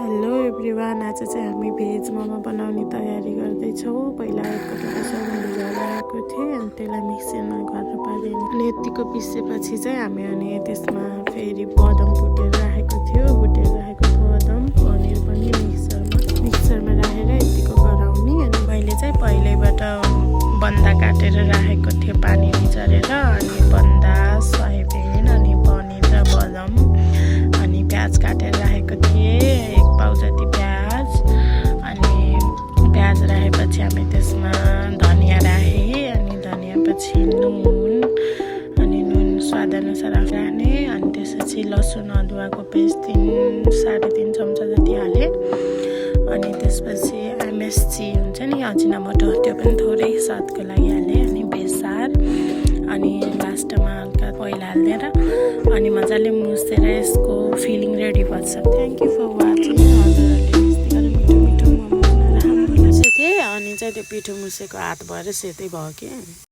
Hello everyone, आज चाहिँ हामी भेज मोमो बनाउने तयारी गर्दैछौँ। पहिला एक कटोरा सोयाबिन भिजाएर राखेको थिएँ अनि त्यसलाई मिक्सीमा गरेर पारेँ अनि यतिको पिसेपछि चाहिँ हामी अनि त्यसमा फेरि बदम भुटेर राखेको बदम पनिर पनि मिक्सरमा राखेर यतिको गराउने। अनि मैले चाहिँ पहिल्यैबाट बन्दा काटेर राखेको थिएँ पानी निचरेर, अनि बन्दा सोयाबिन अनि पनिर र बदम अनि प्याज काटेर राखेको थिएँ, एक पाउ जति प्याज। अनि प्याज राखेपछि हामी त्यसमा धनियाँ राखेँ, अनि धनियाँ पछि नुन स्वादअनुसार राख्ने। अनि त्यसपछि लसुन अदुवाको पेस्ट 3-3.5 चम्चा जति हालेँ। अनि त्यसपछि एमएसजी हुन्छ नि अजिनामोटो, त्यो पनि थोरै स्वादको लागि हालेँ। अनि बेसार अनि लास्टमा हल्का ओइल हालिदिएर अनि मजाले मुछेर यसको फिलिङ रेडी भन्छ। Thank you for watching. हजुरहरूले यस्तै गरेर मिठो मिठो मोमो बनाएर हाम्रो सेतै अनि चाहिँ त्यो पिठो मुछेको हात भएर सेतै भयो कि।